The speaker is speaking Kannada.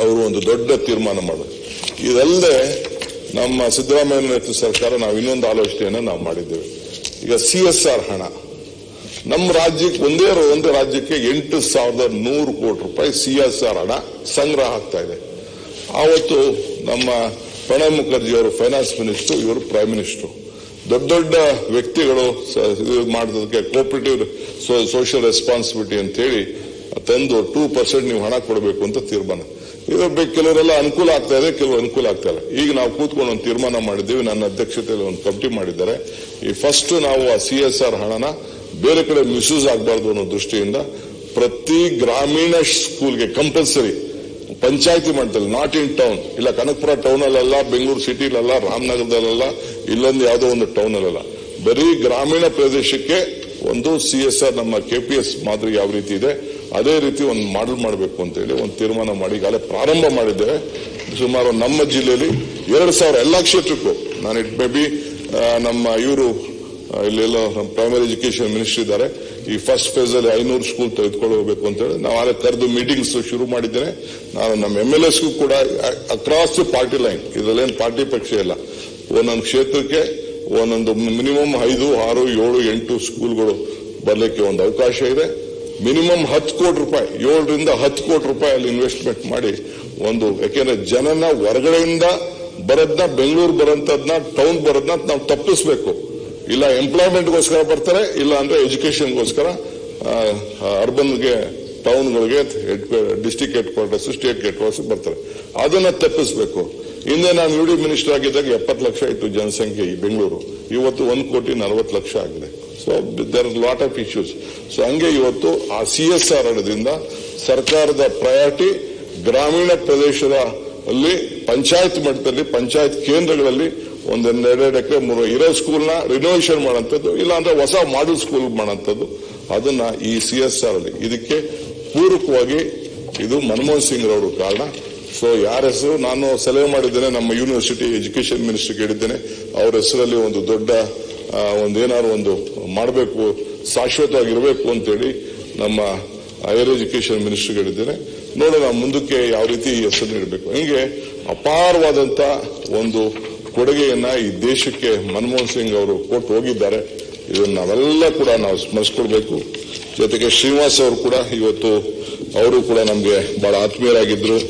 ಅವರು ಒಂದು ದೊಡ್ಡ ತೀರ್ಮಾನ ಮಾಡಿದ್ರು. ಇದಲ್ಲದೆ ನಮ್ಮ ಸಿದ್ದರಾಮಯ್ಯ ನೇತೃತ್ವದ ಸರ್ಕಾರ ನಾವು ಇನ್ನೊಂದು ಆಲೋಚನೆಯನ್ನು ನಾವು ಮಾಡಿದ್ದೇವೆ. ಈಗ CSR ಹಣ ನಮ್ಮ ರಾಜ್ಯಕ್ಕೆ ಒಂದು ರಾಜ್ಯಕ್ಕೆ 8,100 ಕೋಟಿ ರೂಪಾಯಿ CSR ಹಣ ಸಂಗ್ರಹ ಆಗ್ತಾ ಇದೆ. ಆವತ್ತು ನಮ್ಮ ಪ್ರಣಬ್ ಮುಖರ್ಜಿ ಅವರು ಫೈನಾನ್ಸ್ ಮಿನಿಸ್ಟರ್, ಇವರು ಪ್ರೈಮ್ ಮಿನಿಸ್ಟರ್. ದೊಡ್ಡ ದೊಡ್ಡ ವ್ಯಕ್ತಿಗಳು ಮಾಡೋದಕ್ಕೆ ಕೋಆಪರೇಟಿವ್ ಸೋಷಿಯಲ್ ರೆಸ್ಪಾನ್ಸಿಬಿಲಿಟಿ ಅಂತ ಹೇಳಿ ತಂದು 2% ನೀವು ಹಣ ಕೊಡಬೇಕು ಅಂತ ತೀರ್ಮಾನ. ಇದ್ರ ಕೆಲವರೆಲ್ಲ ಅನುಕೂಲ ಆಗ್ತಾ ಇದೆ, ಕೆಲವರು ಅನುಕೂಲ ಆಗ್ತಾ ಇಲ್ಲ. ಈಗ ನಾವು ಕೂತ್ಕೊಂಡು ಒಂದು ತೀರ್ಮಾನ ಮಾಡಿದ್ದೀವಿ. ನನ್ನ ಅಧ್ಯಕ್ಷತೆಯಲ್ಲಿ ಒಂದು ಕಮಿಟಿ ಮಾಡಿದ್ದಾರೆ. ಈ ಫಸ್ಟ್ ನಾವು ಆ CSR ಹಣನ ಬೇರೆ ಕಡೆ ಮಿಸ್ಯೂಸ್ ಆಗಬಾರ್ದು ಅನ್ನೋ ದೃಷ್ಟಿಯಿಂದ ಪ್ರತಿ ಗ್ರಾಮೀಣ ಸ್ಕೂಲ್ಗೆ ಕಂಪಲ್ಸರಿ ಪಂಚಾಯತಿ ಮಟ್ಟದಲ್ಲಿ, ನಾಟ್ ಇನ್ ಟೌನ್, ಇಲ್ಲ ಕನಕಪುರ ಟೌನ್ ಅಲ್ಲ, ಬೆಂಗಳೂರು ಸಿಟಿಲಲ್ಲ, ರಾಮನಗರದಲ್ಲ, ಇಲ್ಲೊಂದು ಯಾವುದೋ ಒಂದು ಟೌನ್ ಅಲ್ಲ, ಬರೀ ಗ್ರಾಮೀಣ ಪ್ರದೇಶಕ್ಕೆ ಒಂದು CSR ನಮ್ಮ KPS ಮಾದರಿ ಯಾವ ರೀತಿ ಇದೆ ಅದೇ ರೀತಿ ಒಂದು ಮಾಡಲ್ ಮಾಡಬೇಕು ಅಂತ ಹೇಳಿ ಒಂದು ತೀರ್ಮಾನ ಮಾಡಿ ಈಗಾಗಲೇ ಪ್ರಾರಂಭ ಮಾಡಿದ್ದೇವೆ. ಸುಮಾರು ನಮ್ಮ ಜಿಲ್ಲೆಯಲ್ಲಿ 2,000 ಎಲ್ಲ ಕ್ಷೇತ್ರಕ್ಕೂ ನಾನು ಇಟ್ ಮೇ ಬಿ ನಮ್ಮ ಇವರು ಇಲ್ಲೆಲ್ಲೋ ನಮ್ಮ ಪ್ರೈಮರಿ ಎಜುಕೇಶನ್ ಮಿನಿಸ್ಟರ್ ಇದ್ದಾರೆ. ಈ ಫಸ್ಟ್ ಫೇಸ್ ಅಲ್ಲಿ 500 ಸ್ಕೂಲ್ ತೆಗೆದುಕೊಳ್ಳಬೇಕು ಅಂತ ಹೇಳಿ ನಾವು ಆಗ ಕರೆದು ಮೀಟಿಂಗ್ಸ್ ಶುರು ಮಾಡಿದ್ದೇನೆ. ನಾನು ನಮ್ಮ MLAsಗೂ ಕೂಡ ಅಕ್ರಾಸ್ ದಿ ಪಾರ್ಟಿ ಲೈನ್, ಇದರಲ್ಲೇನು ಪಾರ್ಟಿ ಪಕ್ಷ ಇಲ್ಲ, ಒಂದೊಂದು ಕ್ಷೇತ್ರಕ್ಕೆ ಒಂದೊಂದು ಮಿನಿಮಮ್ 5, 6, 7, 8 ಸ್ಕೂಲ್ಗಳು ಬರಲಿಕ್ಕೆ ಒಂದು ಅವಕಾಶ ಇದೆ. ಮಿನಿಮಮ್ 10 ಕೋಟಿ ರೂಪಾಯಿ, 7ರಿಂದ 10 ಕೋಟಿ ರೂಪಾಯಿ ಅಲ್ಲಿ ಇನ್ವೆಸ್ಟ್ಮೆಂಟ್ ಮಾಡಿ ಒಂದು, ಯಾಕೆಂದ್ರೆ ಜನನ ಹೊರಗಡೆಯಿಂದ ಬರೋದನ್ನ, ಬೆಂಗಳೂರು ಬರೋಂಥದ್ನ, ಟೌನ್ ಬರೋದನ್ನ ನಾವು ತಪ್ಪಿಸ್ಬೇಕು. ಇಲ್ಲ ಎಂಪ್ಲಾಯ್ಮೆಂಟ್ಗೋಸ್ಕರ ಬರ್ತಾರೆ, ಇಲ್ಲ ಅಂದ್ರೆ ಎಜುಕೇಶನ್ಗೋಸ್ಕರ ಅರ್ಬನ್ಗೆ, ಟೌನ್ಗಳಿಗೆ, district headquarters, state headquarters ಬರ್ತಾರೆ. ಅದನ್ನ ತಪ್ಪಿಸ್ಬೇಕು. ಹಿಂದೆ ನಾನು UD ಮಿನಿಸ್ಟರ್ ಆಗಿದ್ದಾಗ 70 ಲಕ್ಷ ಇತ್ತು ಜನಸಂಖ್ಯೆ ಈ ಬೆಂಗಳೂರು. ಇವತ್ತು 1,40,00,000 ಆಗಿದೆ. So there are lot of issues. So ಹಂಗೆ ಇವತ್ತು ಆ CSR ಹಣದಿಂದ ಸರ್ಕಾರದ ಪ್ರಯಾರಿಟಿ ಗ್ರಾಮೀಣ ಪ್ರದೇಶದ ಅಲ್ಲಿ ಪಂಚಾಯತ್ ಮಟ್ಟದಲ್ಲಿ, ಪಂಚಾಯತ್ ಕೇಂದ್ರಗಳಲ್ಲಿ 1-2 ಎಕರೆ 3 ಇರೋ ಸ್ಕೂಲ್ನ ರಿನೋವೇಷನ್ ಮಾಡೋಂಥದ್ದು, ಇಲ್ಲ ಅಂದ್ರೆ ಹೊಸ ಮಾಡೆಲ್ ಸ್ಕೂಲ್ ಮಾಡೋಂಥದ್ದು, ಅದನ್ನ ಈ CSR ಅಲ್ಲಿ ಇದಕ್ಕೆ ಪೂರಕವಾಗಿ ಇದು ಮನಮೋಹನ್ ಸಿಂಗ್ ರವರು ಕಾರಣ. ಸೊ ಯಾರ ಹೆಸರು ನಾನು ಸಲಹೆ ಮಾಡಿದ್ದೇನೆ, ನಮ್ಮ ಯೂನಿವರ್ಸಿಟಿ ಎಜುಕೇಶನ್ ಮಿನಿಸ್ಟರ್ ಹೇಳಿದ್ದೇನೆ, ಅವ್ರ ಹೆಸರಲ್ಲಿ ಒಂದು ದೊಡ್ಡ ಏನಾದ್ರು ಒಂದು ಮಾಡಬೇಕು, ಶಾಶ್ವತವಾಗಿರಬೇಕು ಅಂತೇಳಿ ನಮ್ಮ ಹೈಯರ್ ಎಜುಕೇಶನ್ ಮಿನಿಸ್ಟರ್ ಹೇಳಿದ್ದೇನೆ. ನೋಡೋಣ ಮುಂದಕ್ಕೆ ಯಾವ ರೀತಿ ಹೆಸರು ನೀಡಬೇಕು. ಹಿಂಗೆ ಅಪಾರವಾದಂತ ಒಂದು ಕೊಡುಗೆಯನ್ನ ಈ ದೇಶಕ್ಕೆ ಮನಮೋಹನ್ ಸಿಂಗ್ ಅವರು ಕೊಟ್ಟು ಹೋಗಿದ್ದಾರೆ. ಇದನ್ನ ನಾವೆಲ್ಲ ಕೂಡ ನಾವು ಸ್ಮರಿಸಿಕೊಳ್ಬೇಕು. ಜೊತೆಗೆ ಶ್ರೀನಿವಾಸ್ ಅವರು ಕೂಡ ಇವತ್ತು ಅವರು ಕೂಡ ನಮಗೆ ಬಹಳ ಆತ್ಮೀಯರಾಗಿದ್ರು.